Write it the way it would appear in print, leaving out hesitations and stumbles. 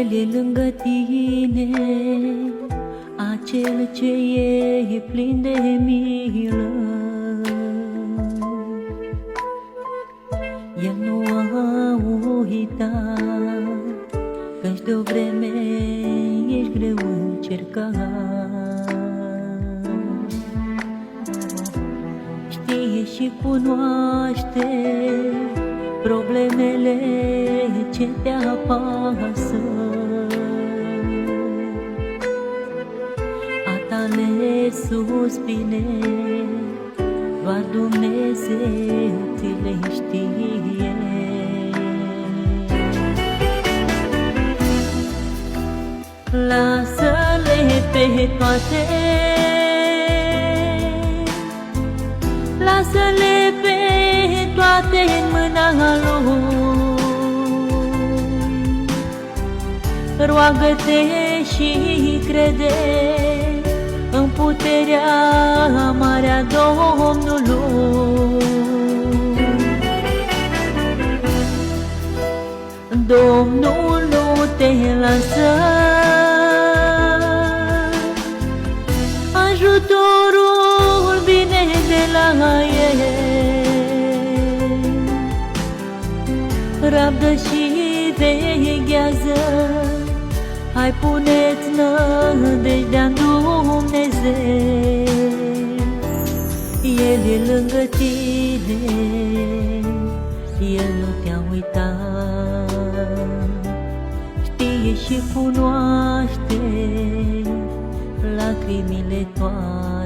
El e lângă tine, acel ce e plin de milă. El nu a uitat că-și de-o vreme ești greu încercat. Știe și cunoaște problemele ce te apasă. A tale suspine doar Dumnezeu ți le știe. Lasă-le pe toate, lasă-le pe toate în mâna Lui. Roagă-te și crede în puterea mare a Domnului. Domnul nu te lasă, ajutorul vine de la El. Rabdă și veghează, hai pune-ți nădejdea-n Dumnezeu. El e lângă tine, El nu te-a uitat. Știe și cunoaște lacrimile toate.